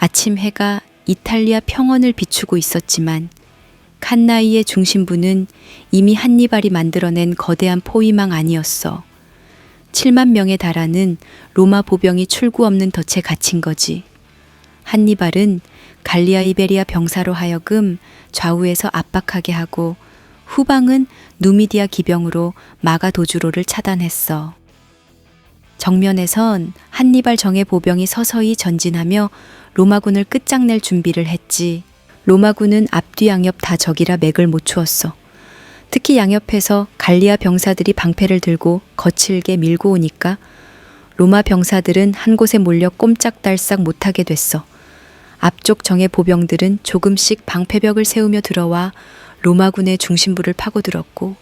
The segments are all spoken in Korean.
아침 해가 이탈리아 평원을 비추고 있었지만 칸나이의 중심부는 이미 한니발이 만들어낸 거대한 포위망 아니었어. 7만 명에 달하는 로마 보병이 출구 없는 덫에 갇힌 거지. 한니발은 갈리아 이베리아 병사로 하여금 좌우에서 압박하게 하고 후방은 누미디아 기병으로 마가 도주로를 차단했어. 정면에선 한니발 정예 보병이 서서히 전진하며 로마군을 끝장낼 준비를 했지. 로마군은 앞뒤 양옆 다 적이라 맥을 못 추었어. 특히 양옆에서 갈리아 병사들이 방패를 들고 거칠게 밀고 오니까 로마 병사들은 한 곳에 몰려 꼼짝달싹 못하게 됐어. 앞쪽 정예 보병들은 조금씩 방패벽을 세우며 들어와 로마군의 중심부를 파고들었고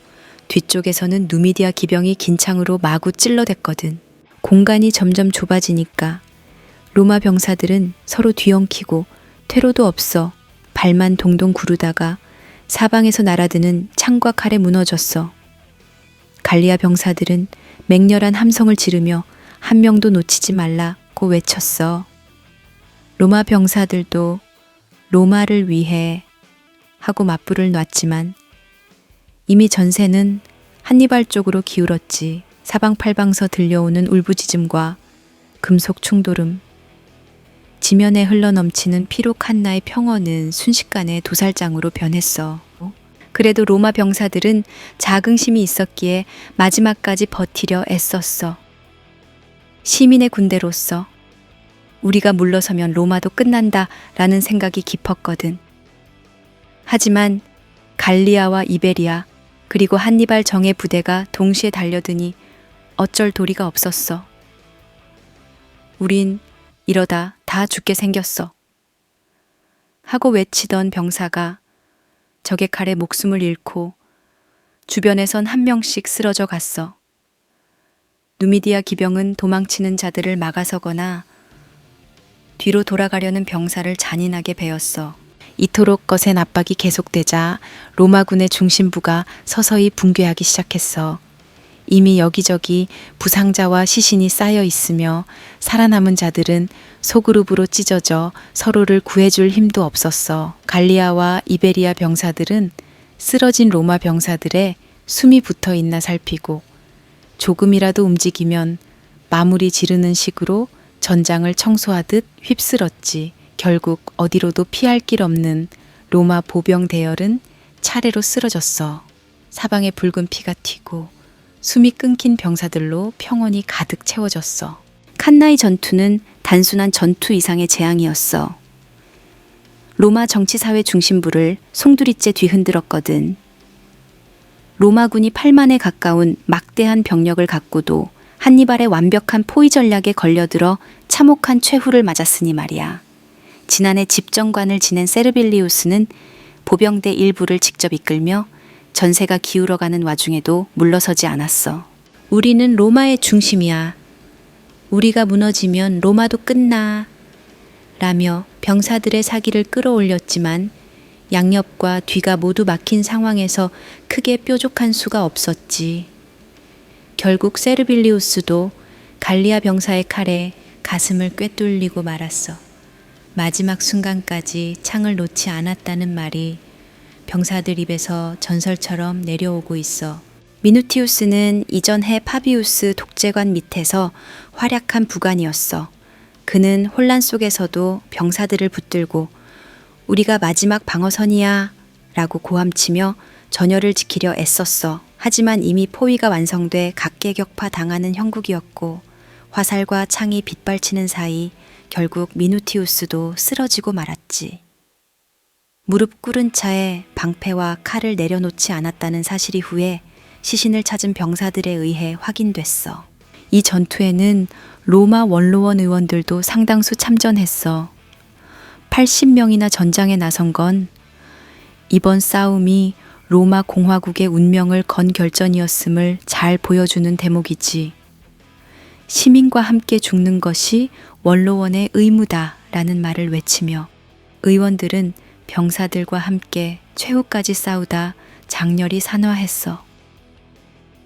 뒤쪽에서는 누미디아 기병이 긴 창으로 마구 찔러댔거든. 공간이 점점 좁아지니까 로마 병사들은 서로 뒤엉키고 퇴로도 없어 발만 동동 구르다가 사방에서 날아드는 창과 칼에 무너졌어. 갈리아 병사들은 맹렬한 함성을 지르며 한 명도 놓치지 말라고 외쳤어. 로마 병사들도 로마를 위해 하고 맞불을 놨지만 이미 전세는 한니발 쪽으로 기울었지. 사방팔방서 들려오는 울부짖음과 금속 충돌음, 지면에 흘러넘치는 피로 칸나의 평원은 순식간에 도살장으로 변했어. 그래도 로마 병사들은 자긍심이 있었기에 마지막까지 버티려 애썼어. 시민의 군대로서 우리가 물러서면 로마도 끝난다 라는 생각이 깊었거든. 하지만 갈리아와 이베리아 그리고 한니발 정예 부대가 동시에 달려드니 어쩔 도리가 없었어. 우린 이러다 다 죽게 생겼어. 하고 외치던 병사가 적의 칼에 목숨을 잃고 주변에선 한 명씩 쓰러져 갔어. 누미디아 기병은 도망치는 자들을 막아서거나 뒤로 돌아가려는 병사를 잔인하게 베었어. 이토록 거센 압박이 계속되자 로마군의 중심부가 서서히 붕괴하기 시작했어. 이미 여기저기 부상자와 시신이 쌓여 있으며 살아남은 자들은 소그룹으로 찢어져 서로를 구해줄 힘도 없었어. 갈리아와 이베리아 병사들은 쓰러진 로마 병사들의 숨이 붙어 있나 살피고 조금이라도 움직이면 마무리 지르는 식으로 전장을 청소하듯 휩쓸었지. 결국 어디로도 피할 길 없는 로마 보병 대열은 차례로 쓰러졌어. 사방에 붉은 피가 튀고 숨이 끊긴 병사들로 평원이 가득 채워졌어. 칸나이 전투는 단순한 전투 이상의 재앙이었어. 로마 정치사회 중심부를 송두리째 뒤흔들었거든. 로마군이 8만에 가까운 막대한 병력을 갖고도 한니발의 완벽한 포위 전략에 걸려들어 참혹한 최후를 맞았으니 말이야. 지난해 집정관을 지낸 세르빌리우스는 보병대 일부를 직접 이끌며 전세가 기울어가는 와중에도 물러서지 않았어. 우리는 로마의 중심이야. 우리가 무너지면 로마도 끝나. 라며 병사들의 사기를 끌어올렸지만 양옆과 뒤가 모두 막힌 상황에서 크게 뾰족한 수가 없었지. 결국 세르빌리우스도 갈리아 병사의 칼에 가슴을 꿰뚫리고 말았어. 마지막 순간까지 창을 놓지 않았다는 말이 병사들 입에서 전설처럼 내려오고 있어. 미누티우스는 이전 해 파비우스 독재관 밑에서 활약한 부관이었어. 그는 혼란 속에서도 병사들을 붙들고 우리가 마지막 방어선이야 라고 고함치며 전열을 지키려 애썼어. 하지만 이미 포위가 완성돼 각계격파 당하는 형국이었고 화살과 창이 빗발치는 사이 결국 미누티우스도 쓰러지고 말았지. 무릎 꿇은 차에 방패와 칼을 내려놓지 않았다는 사실이 후에 시신을 찾은 병사들에 의해 확인됐어. 이 전투에는 로마 원로원 의원들도 상당수 참전했어. 80명이나 전장에 나선 건 이번 싸움이 로마 공화국의 운명을 건 결전이었음을 잘 보여주는 대목이지. 시민과 함께 죽는 것이 원로원의 의무다라는 말을 외치며 의원들은 병사들과 함께 최후까지 싸우다 장렬히 산화했어.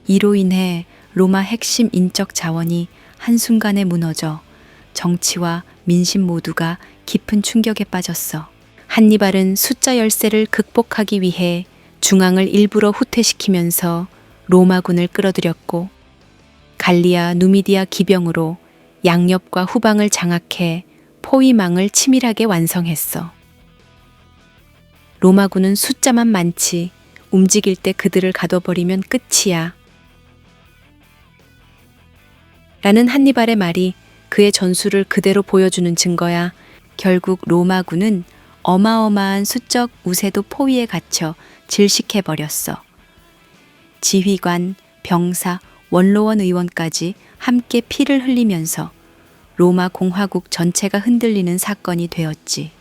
이로 인해 로마 핵심 인적 자원이 한순간에 무너져 정치와 민심 모두가 깊은 충격에 빠졌어. 한니발은 숫자 열세를 극복하기 위해 중앙을 일부러 후퇴시키면서 로마군을 끌어들였고 갈리아 누미디아 기병으로 양옆과 후방을 장악해 포위망을 치밀하게 완성했어. 로마군은 숫자만 많지 움직일 때 그들을 가둬버리면 끝이야. 라는 한니발의 말이 그의 전술을 그대로 보여주는 증거야. 결국 로마군은 어마어마한 수적 우세도 포위에 갇혀 질식해버렸어. 지휘관, 병사, 원로원 의원까지 함께 피를 흘리면서 로마 공화국 전체가 흔들리는 사건이 되었지.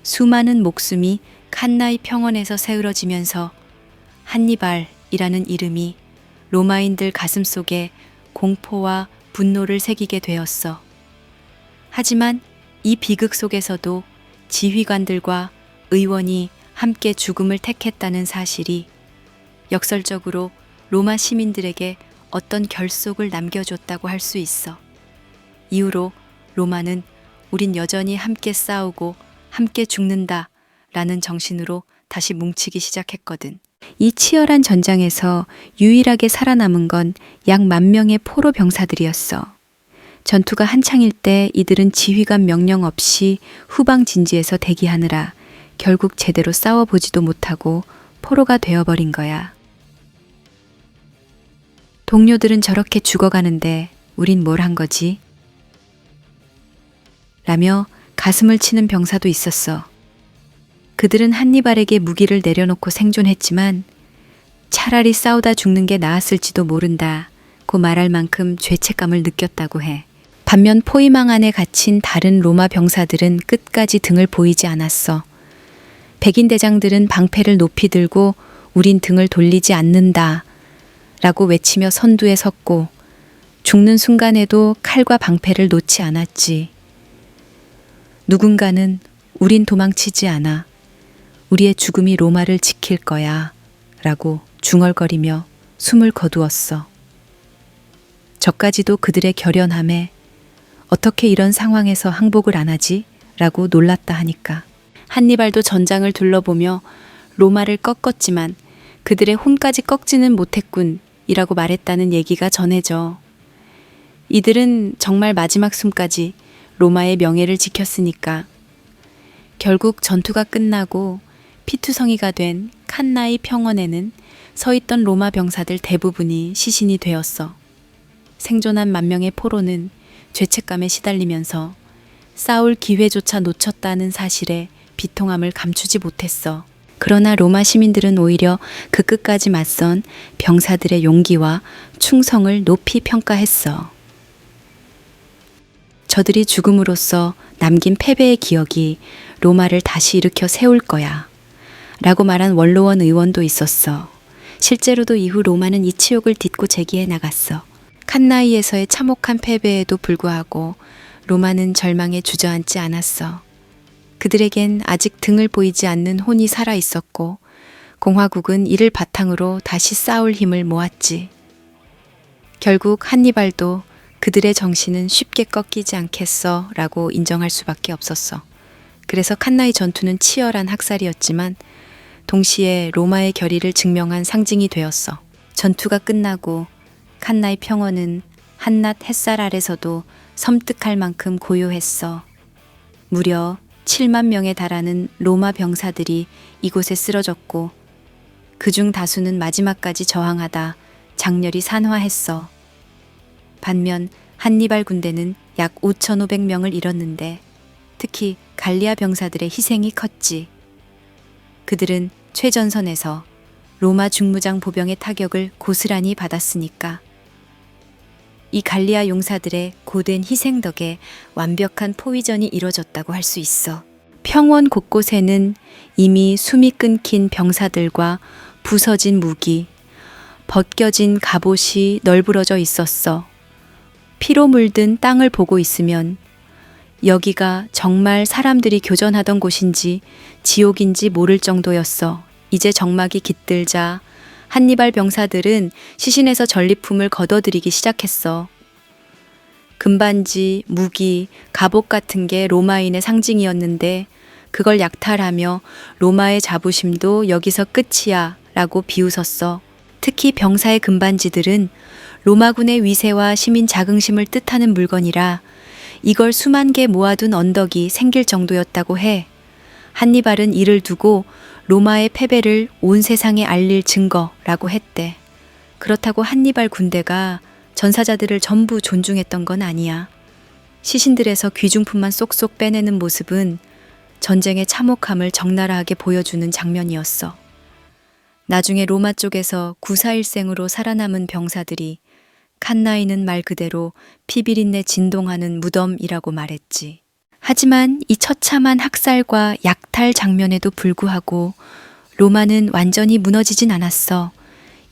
수많은 목숨이 칸나이 평원에서 새으러지면서 한니발이라는 이름이 로마인들 가슴속에 공포와 분노를 새기게 되었어. 하지만 이 비극 속에서도 지휘관들과 의원이 함께 죽음을 택했다는 사실이 역설적으로 로마 시민들에게 어떤 결속을 남겨줬다고 할 수 있어. 이후로 로마는 우린 여전히 함께 싸우고 함께 죽는다 라는 정신으로 다시 뭉치기 시작했거든. 이 치열한 전장에서 유일하게 살아남은 건 약 10,000명의 포로 병사들이었어. 전투가 한창일 때 이들은 지휘관 명령 없이 후방 진지에서 대기하느라 결국 제대로 싸워보지도 못하고 포로가 되어버린 거야. 동료들은 저렇게 죽어가는데 우린 뭘 한 거지? 라며 가슴을 치는 병사도 있었어. 그들은 한니발에게 무기를 내려놓고 생존했지만 차라리 싸우다 죽는 게 나았을지도 모른다고 말할 만큼 죄책감을 느꼈다고 해. 반면 포위망 안에 갇힌 다른 로마 병사들은 끝까지 등을 보이지 않았어. 백인 대장들은 방패를 높이 들고 우린 등을 돌리지 않는다 라고 외치며 선두에 섰고 죽는 순간에도 칼과 방패를 놓지 않았지. 누군가는 우린 도망치지 않아. 우리의 죽음이 로마를 지킬 거야 라고 중얼거리며 숨을 거두었어. 저까지도 그들의 결연함에 어떻게 이런 상황에서 항복을 안 하지? 라고 놀랐다 하니까. 한니발도 전장을 둘러보며 로마를 꺾었지만 그들의 혼까지 꺾지는 못했군 이라고 말했다는 얘기가 전해져. 이들은 정말 마지막 숨까지 로마의 명예를 지켰으니까. 결국 전투가 끝나고 피투성이가 된 칸나이 평원에는 서있던 로마 병사들 대부분이 시신이 되었어. 생존한 10,000명의 포로는 죄책감에 시달리면서 싸울 기회조차 놓쳤다는 사실에 비통함을 감추지 못했어. 그러나 로마 시민들은 오히려 그 끝까지 맞선 병사들의 용기와 충성을 높이 평가했어. 저들이 죽음으로써 남긴 패배의 기억이 로마를 다시 일으켜 세울 거야 라고 말한 원로원 의원도 있었어. 실제로도 이후 로마는 이 치욕을 딛고 재기해 나갔어. 칸나이에서의 참혹한 패배에도 불구하고 로마는 절망에 주저앉지 않았어. 그들에겐 아직 등을 보이지 않는 혼이 살아 있었고 공화국은 이를 바탕으로 다시 싸울 힘을 모았지. 결국 한니발도 그들의 정신은 쉽게 꺾이지 않겠어 라고 인정할 수밖에 없었어. 그래서 칸나이 전투는 치열한 학살이었지만 동시에 로마의 결의를 증명한 상징이 되었어. 전투가 끝나고 칸나이 평원은 한낮 햇살 아래서도 섬뜩할 만큼 고요했어. 무려 70,000명에 달하는 로마 병사들이 이곳에 쓰러졌고 그중 다수는 마지막까지 저항하다 장렬히 산화했어. 반면 한니발 군대는 약 5,500명을 잃었는데 특히 갈리아 병사들의 희생이 컸지. 그들은 최전선에서 로마 중무장 보병의 타격을 고스란히 받았으니까. 이 갈리아 용사들의 고된 희생 덕에 완벽한 포위전이 이뤄졌다고 할 수 있어. 평원 곳곳에는 이미 숨이 끊긴 병사들과 부서진 무기, 벗겨진 갑옷이 널브러져 있었어. 피로 물든 땅을 보고 있으면 여기가 정말 사람들이 교전하던 곳인지 지옥인지 모를 정도였어. 이제 정막이 깃들자 한니발 병사들은 시신에서 전리품을 걷어들이기 시작했어. 금반지, 무기, 갑옷 같은 게 로마인의 상징이었는데 그걸 약탈하며 로마의 자부심도 여기서 끝이야 라고 비웃었어. 특히 병사의 금반지들은 로마군의 위세와 시민 자긍심을 뜻하는 물건이라 이걸 수만 개 모아둔 언덕이 생길 정도였다고 해. 한니발은 이를 두고 로마의 패배를 온 세상에 알릴 증거라고 했대. 그렇다고 한니발 군대가 전사자들을 전부 존중했던 건 아니야. 시신들에서 귀중품만 쏙쏙 빼내는 모습은 전쟁의 참혹함을 적나라하게 보여주는 장면이었어. 나중에 로마 쪽에서 구사일생으로 살아남은 병사들이 칸나이는 말 그대로 피비린내 진동하는 무덤이라고 말했지. 하지만 이 처참한 학살과 약탈 장면에도 불구하고 로마는 완전히 무너지진 않았어.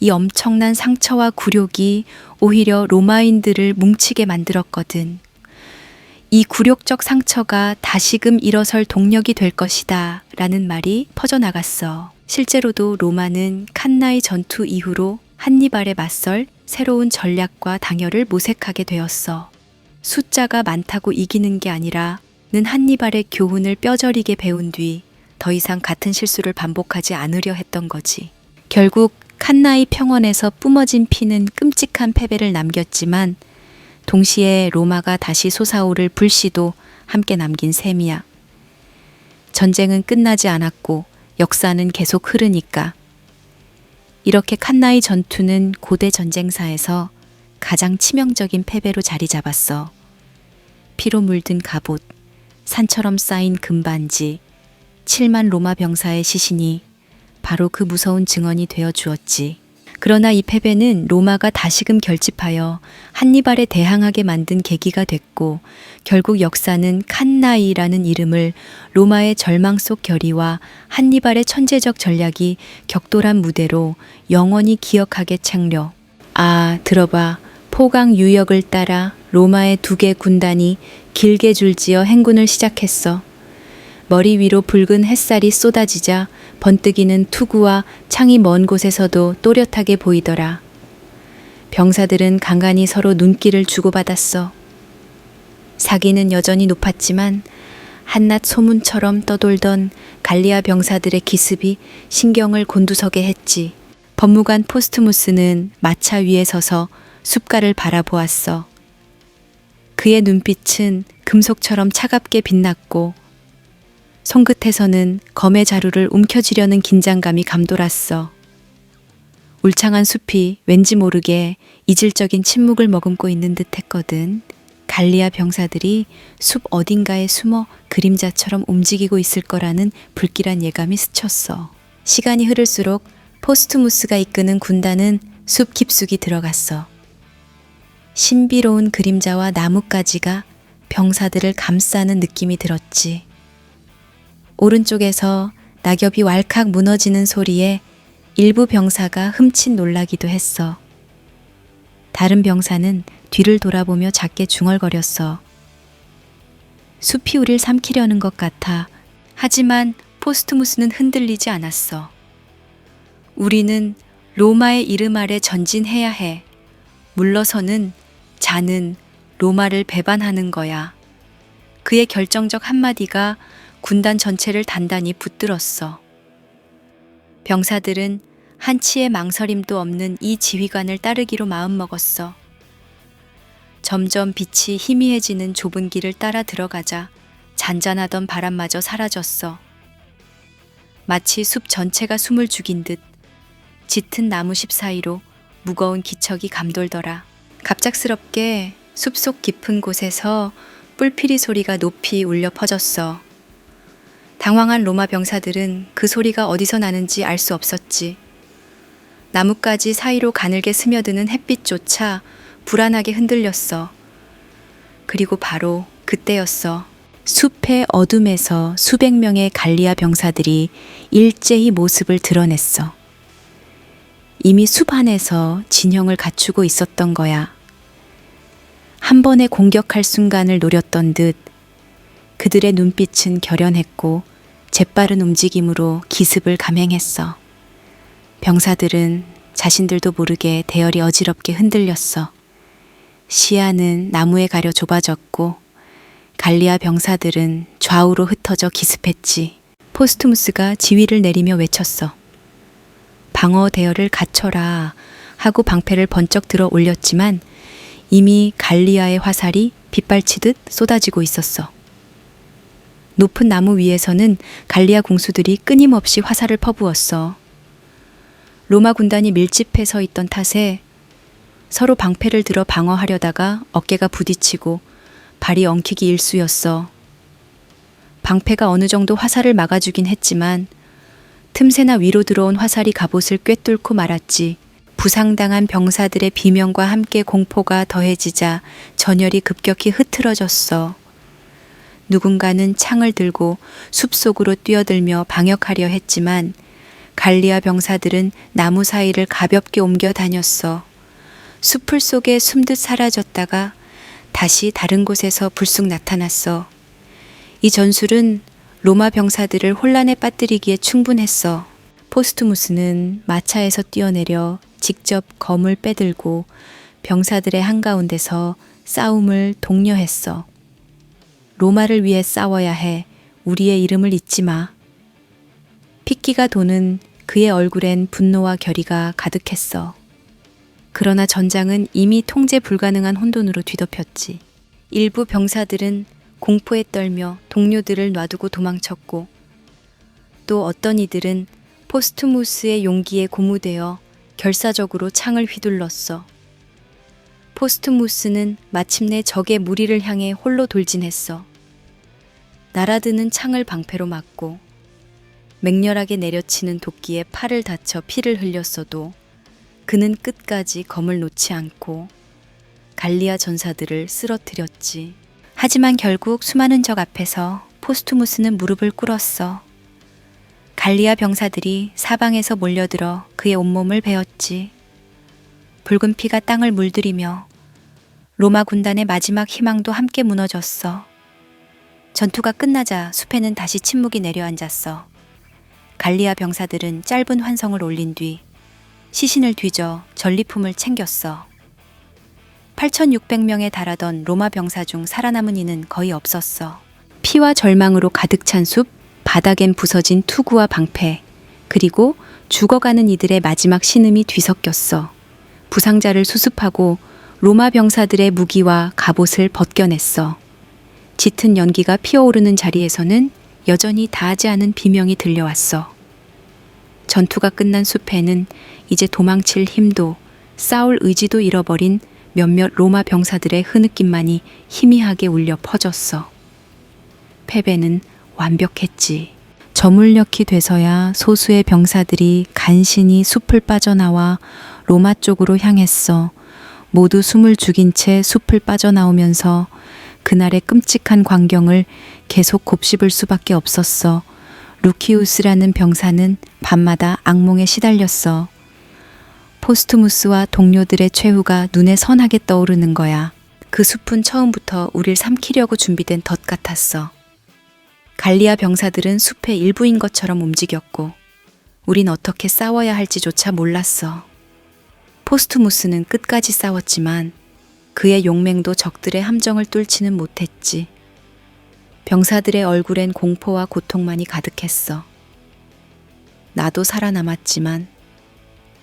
이 엄청난 상처와 굴욕이 오히려 로마인들을 뭉치게 만들었거든. 이 굴욕적 상처가 다시금 일어설 동력이 될 것이다 라는 말이 퍼져나갔어. 실제로도 로마는 칸나이 전투 이후로 한니발에 맞설 새로운 전략과 당열을 모색하게 되었어. 숫자가 많다고 이기는 게 아니라 는 한니발의 교훈을 뼈저리게 배운 뒤 더 이상 같은 실수를 반복하지 않으려 했던 거지. 결국 칸나이 평원에서 뿜어진 피는 끔찍한 패배를 남겼지만 동시에 로마가 다시 솟아오를 불씨도 함께 남긴 셈이야. 전쟁은 끝나지 않았고 역사는 계속 흐르니까. 이렇게 칸나이 전투는 고대 전쟁사에서 가장 치명적인 패배로 자리 잡았어. 피로 물든 갑옷, 산처럼 쌓인 금반지, 7만 로마 병사의 시신이 바로 그 무서운 증언이 되어 주었지. 그러나 이 패배는 로마가 다시금 결집하여 한니발에 대항하게 만든 계기가 됐고 결국 역사는 칸나이라는 이름을 로마의 절망 속 결의와 한니발의 천재적 전략이 격돌한 무대로 영원히 기억하게 창려. 아, 들어봐. 포강 유역을 따라 로마의 2개 군단이 길게 줄지어 행군을 시작했어. 머리 위로 붉은 햇살이 쏟아지자 번뜩이는 투구와 창이 먼 곳에서도 또렷하게 보이더라. 병사들은 간간히 서로 눈길을 주고받았어. 사기는 여전히 높았지만 한낱 소문처럼 떠돌던 갈리아 병사들의 기습이 신경을 곤두서게 했지. 법무관 포스투무스는 마차 위에 서서 숲가를 바라보았어. 그의 눈빛은 금속처럼 차갑게 빛났고 손끝에서는 검의 자루를 움켜쥐려는 긴장감이 감돌았어. 울창한 숲이 왠지 모르게 이질적인 침묵을 머금고 있는 듯 했거든. 갈리아 병사들이 숲 어딘가에 숨어 그림자처럼 움직이고 있을 거라는 불길한 예감이 스쳤어. 시간이 흐를수록 포스투무스가 이끄는 군단은 숲 깊숙이 들어갔어. 신비로운 그림자와 나뭇가지가 병사들을 감싸는 느낌이 들었지. 오른쪽에서 낙엽이 왈칵 무너지는 소리에 일부 병사가 흠칫 놀라기도 했어. 다른 병사는 뒤를 돌아보며 작게 중얼거렸어. 숲이 우릴 삼키려는 것 같아. 하지만 포스투무스는 흔들리지 않았어. 우리는 로마의 이름 아래 전진해야 해. 물러서는 자는 로마를 배반하는 거야. 그의 결정적 한마디가 군단 전체를 단단히 붙들었어. 병사들은 한치의 망설임도 없는 이 지휘관을 따르기로 마음먹었어. 점점 빛이 희미해지는 좁은 길을 따라 들어가자 잔잔하던 바람마저 사라졌어. 마치 숲 전체가 숨을 죽인 듯 짙은 나무십 사이로 무거운 기척이 감돌더라. 갑작스럽게 숲속 깊은 곳에서 뿔피리 소리가 높이 울려 퍼졌어. 당황한 로마 병사들은 그 소리가 어디서 나는지 알 수 없었지. 나뭇가지 사이로 가늘게 스며드는 햇빛조차 불안하게 흔들렸어. 그리고 바로 그때였어. 숲의 어둠에서 수백 명의 갈리아 병사들이 일제히 모습을 드러냈어. 이미 숲 안에서 진영을 갖추고 있었던 거야. 한 번에 공격할 순간을 노렸던 듯 그들의 눈빛은 결연했고 재빠른 움직임으로 기습을 감행했어. 병사들은 자신들도 모르게 대열이 어지럽게 흔들렸어. 시야는 나무에 가려 좁아졌고 갈리아 병사들은 좌우로 흩어져 기습했지. 포스투무스가 지휘를 내리며 외쳤어. 방어 대열을 갖춰라 하고 방패를 번쩍 들어 올렸지만 이미 갈리아의 화살이 빗발치듯 쏟아지고 있었어. 높은 나무 위에서는 갈리아 궁수들이 끊임없이 화살을 퍼부었어. 로마 군단이 밀집해 서 있던 탓에 서로 방패를 들어 방어하려다가 어깨가 부딪히고 발이 엉키기 일쑤였어. 방패가 어느 정도 화살을 막아주긴 했지만 틈새나 위로 들어온 화살이 갑옷을 꿰뚫고 말았지. 부상당한 병사들의 비명과 함께 공포가 더해지자 전열이 급격히 흐트러졌어. 누군가는 창을 들고 숲속으로 뛰어들며 방역하려 했지만 갈리아 병사들은 나무 사이를 가볍게 옮겨 다녔어. 숲풀 속에 숨듯 사라졌다가 다시 다른 곳에서 불쑥 나타났어. 이 전술은 로마 병사들을 혼란에 빠뜨리기에 충분했어. 포스투무스는 마차에서 뛰어내려 직접 검을 빼들고 병사들의 한가운데서 싸움을 독려했어. 로마를 위해 싸워야 해. 우리의 이름을 잊지 마. 핏기가 도는 그의 얼굴엔 분노와 결의가 가득했어. 그러나 전장은 이미 통제 불가능한 혼돈으로 뒤덮였지. 일부 병사들은 공포에 떨며 동료들을 놔두고 도망쳤고 또 어떤 이들은 포스투무스의 용기에 고무되어 결사적으로 창을 휘둘렀어. 포스투무스는 마침내 적의 무리를 향해 홀로 돌진했어. 날아드는 창을 방패로 막고 맹렬하게 내려치는 도끼에 팔을 다쳐 피를 흘렸어도 그는 끝까지 검을 놓지 않고 갈리아 전사들을 쓰러뜨렸지. 하지만 결국 수많은 적 앞에서 포스투무스는 무릎을 꿇었어. 갈리아 병사들이 사방에서 몰려들어 그의 온몸을 베었지. 붉은 피가 땅을 물들이며 로마 군단의 마지막 희망도 함께 무너졌어. 전투가 끝나자 숲에는 다시 침묵이 내려앉았어. 갈리아 병사들은 짧은 환성을 올린 뒤 시신을 뒤져 전리품을 챙겼어. 8,600명에 달하던 로마 병사 중 살아남은 이는 거의 없었어. 피와 절망으로 가득 찬 숲, 바닥엔 부서진 투구와 방패, 그리고 죽어가는 이들의 마지막 신음이 뒤섞였어. 부상자를 수습하고 로마 병사들의 무기와 갑옷을 벗겨냈어. 짙은 연기가 피어오르는 자리에서는 여전히 다하지 않은 비명이 들려왔어. 전투가 끝난 숲에는 이제 도망칠 힘도 싸울 의지도 잃어버린 몇몇 로마 병사들의 흐느낌만이 희미하게 울려 퍼졌어. 패배는 완벽했지. 저물녘이 돼서야 소수의 병사들이 간신히 숲을 빠져나와 로마 쪽으로 향했어. 모두 숨을 죽인 채 숲을 빠져나오면서 그날의 끔찍한 광경을 계속 곱씹을 수밖에 없었어. 루키우스라는 병사는 밤마다 악몽에 시달렸어. 포스투무스와 동료들의 최후가 눈에 선하게 떠오르는 거야. 그 숲은 처음부터 우릴 삼키려고 준비된 덫 같았어. 갈리아 병사들은 숲의 일부인 것처럼 움직였고 우린 어떻게 싸워야 할지조차 몰랐어. 포스투무스는 끝까지 싸웠지만 그의 용맹도 적들의 함정을 뚫지는 못했지. 병사들의 얼굴엔 공포와 고통만이 가득했어. 나도 살아남았지만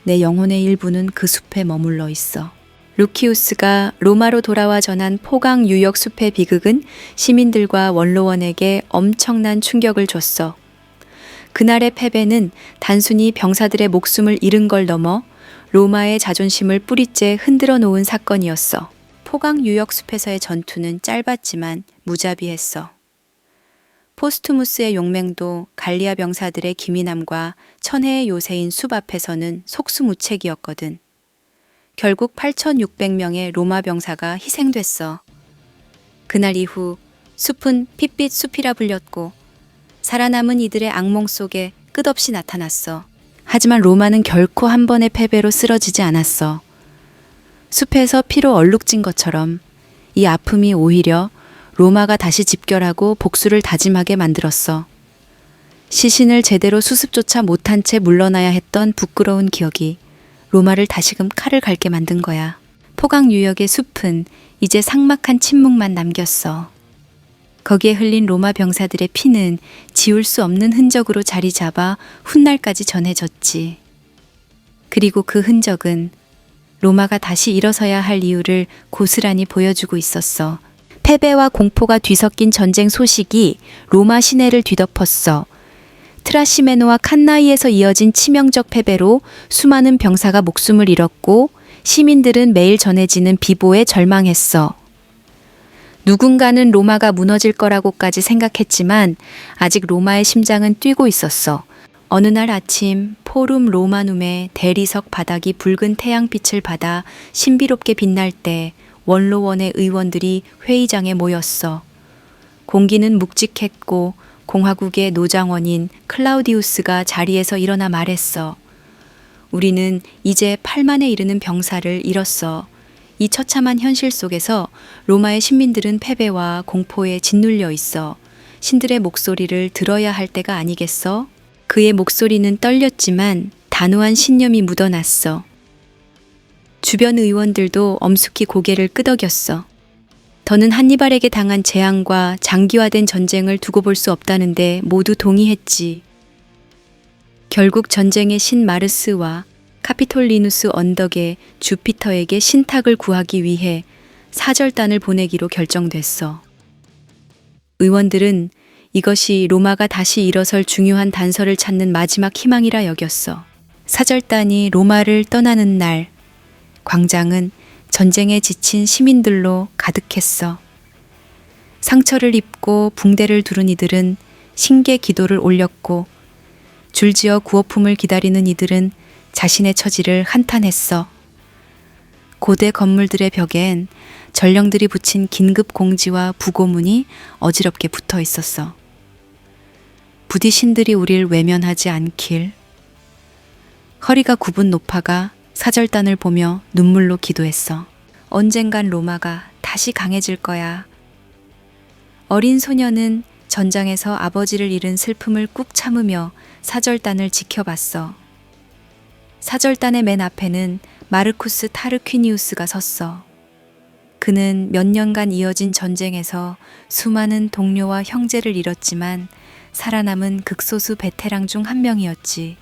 내 영혼의 일부는 그 숲에 머물러 있어. 루키우스가 로마로 돌아와 전한 포강 유역 숲의 비극은 시민들과 원로원에게 엄청난 충격을 줬어. 그날의 패배는 단순히 병사들의 목숨을 잃은 걸 넘어 로마의 자존심을 뿌리째 흔들어 놓은 사건이었어. 포강 유역 숲에서의 전투는 짧았지만 무자비했어. 포스투무스의 용맹도 갈리아 병사들의 기민함과 천혜의 요새인 숲 앞에서는 속수무책이었거든. 결국 8,600명의 로마 병사가 희생됐어. 그날 이후 숲은 핏빛 숲이라 불렸고 살아남은 이들의 악몽 속에 끝없이 나타났어. 하지만 로마는 결코 한 번의 패배로 쓰러지지 않았어. 숲에서 피로 얼룩진 것처럼 이 아픔이 오히려 로마가 다시 집결하고 복수를 다짐하게 만들었어. 시신을 제대로 수습조차 못한 채 물러나야 했던 부끄러운 기억이 로마를 다시금 칼을 갈게 만든 거야. 포강 유역의 숲은 이제 삭막한 침묵만 남겼어. 거기에 흘린 로마 병사들의 피는 지울 수 없는 흔적으로 자리 잡아 훗날까지 전해졌지. 그리고 그 흔적은 로마가 다시 일어서야 할 이유를 고스란히 보여주고 있었어. 패배와 공포가 뒤섞인 전쟁 소식이 로마 시내를 뒤덮었어. 트라시메노와 칸나이에서 이어진 치명적 패배로 수많은 병사가 목숨을 잃었고 시민들은 매일 전해지는 비보에 절망했어. 누군가는 로마가 무너질 거라고까지 생각했지만 아직 로마의 심장은 뛰고 있었어. 어느 날 아침 포룸 로마눔의 대리석 바닥이 붉은 태양빛을 받아 신비롭게 빛날 때 원로원의 의원들이 회의장에 모였어. 공기는 묵직했고 공화국의 노장원인 클라우디우스가 자리에서 일어나 말했어. 우리는 이제 8만에 이르는 병사를 잃었어. 이 처참한 현실 속에서 로마의 신민들은 패배와 공포에 짓눌려 있어. 신들의 목소리를 들어야 할 때가 아니겠어? 그의 목소리는 떨렸지만 단호한 신념이 묻어났어. 주변 의원들도 엄숙히 고개를 끄덕였어. 더는 한니발에게 당한 재앙과 장기화된 전쟁을 두고 볼 수 없다는데 모두 동의했지. 결국 전쟁의 신 마르스와 카피톨리누스 언덕에 주피터에게 신탁을 구하기 위해 사절단을 보내기로 결정됐어. 의원들은 이것이 로마가 다시 일어설 중요한 단서를 찾는 마지막 희망이라 여겼어. 사절단이 로마를 떠나는 날, 광장은 전쟁에 지친 시민들로 가득했어. 상처를 입고 붕대를 두른 이들은 신께 기도를 올렸고 줄지어 구호품을 기다리는 이들은 자신의 처지를 한탄했어. 고대 건물들의 벽엔 전령들이 붙인 긴급 공지와 부고문이 어지럽게 붙어 있었어. 부디 신들이 우릴 외면하지 않길. 허리가 굽은 노파가 사절단을 보며 눈물로 기도했어. 언젠간 로마가 다시 강해질 거야. 어린 소녀는 전장에서 아버지를 잃은 슬픔을 꾹 참으며 사절단을 지켜봤어. 사절단의 맨 앞에는 마르쿠스 타르퀴니우스가 섰어. 그는 몇 년간 이어진 전쟁에서 수많은 동료와 형제를 잃었지만 살아남은 극소수 베테랑 중 한 명이었지.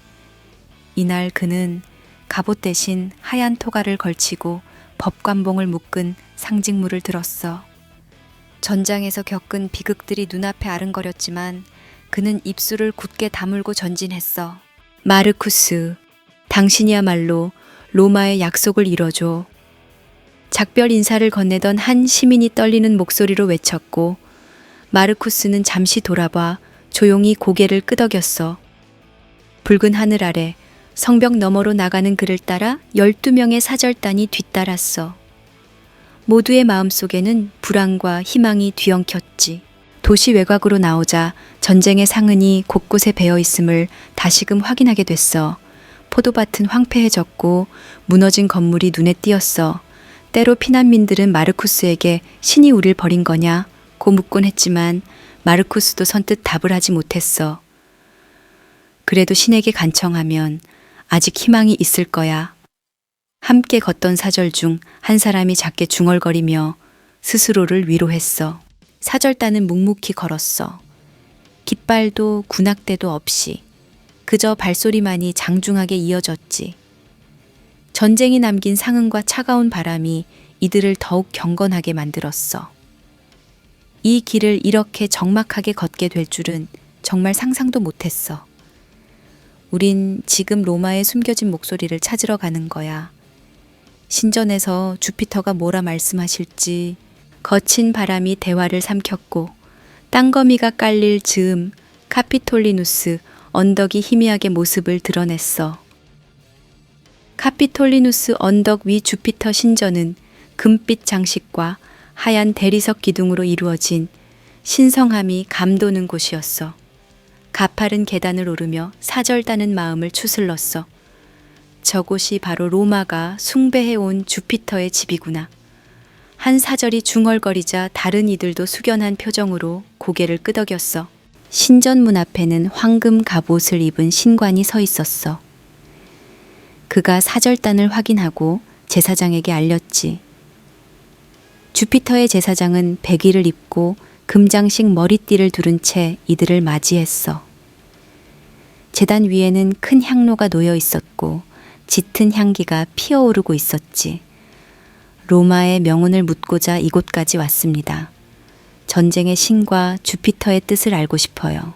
이날 그는 갑옷 대신 하얀 토가를 걸치고 법관봉을 묶은 상징물을 들었어. 전장에서 겪은 비극들이 눈앞에 아른거렸지만 그는 입술을 굳게 다물고 전진했어. 마르쿠스, 당신이야말로 로마의 약속을 이뤄줘. 작별 인사를 건네던 한 시민이 떨리는 목소리로 외쳤고 마르쿠스는 잠시 돌아봐 조용히 고개를 끄덕였어. 붉은 하늘 아래 성벽 너머로 나가는 그를 따라 12명의 사절단이 뒤따랐어. 모두의 마음속에는 불안과 희망이 뒤엉켰지. 도시 외곽으로 나오자 전쟁의 상흔이 곳곳에 배어 있음을 다시금 확인하게 됐어. 포도밭은 황폐해졌고 무너진 건물이 눈에 띄었어. 때로 피난민들은 마르쿠스에게 신이 우릴 버린 거냐? 고 묻곤 했지만 마르쿠스도 선뜻 답을 하지 못했어. 그래도 신에게 간청하면 아직 희망이 있을 거야. 함께 걷던 사절 중 한 사람이 작게 중얼거리며 스스로를 위로했어. 사절단은 묵묵히 걸었어. 깃발도 군악대도 없이 그저 발소리만이 장중하게 이어졌지. 전쟁이 남긴 상흔과 차가운 바람이 이들을 더욱 경건하게 만들었어. 이 길을 이렇게 적막하게 걷게 될 줄은 정말 상상도 못했어. 우린 지금 로마에 숨겨진 목소리를 찾으러 가는 거야. 신전에서 주피터가 뭐라 말씀하실지. 거친 바람이 대화를 삼켰고 땅거미가 깔릴 즈음 카피톨리누스 언덕이 희미하게 모습을 드러냈어. 카피톨리누스 언덕 위 주피터 신전은 금빛 장식과 하얀 대리석 기둥으로 이루어진 신성함이 감도는 곳이었어. 가파른 계단을 오르며 사절다는 마음을 추슬렀어. 저곳이 바로 로마가 숭배해온 주피터의 집이구나. 한 사절이 중얼거리자 다른 이들도 숙연한 표정으로 고개를 끄덕였어. 신전문 앞에는 황금 갑옷을 입은 신관이 서 있었어. 그가 사절단을 확인하고 제사장에게 알렸지. 주피터의 제사장은 백의를 입고 금장식 머리띠를 두른 채 이들을 맞이했어. 제단 위에는 큰 향로가 놓여 있었고 짙은 향기가 피어오르고 있었지. 로마의 명운을 묻고자 이곳까지 왔습니다. 전쟁의 신과 주피터의 뜻을 알고 싶어요.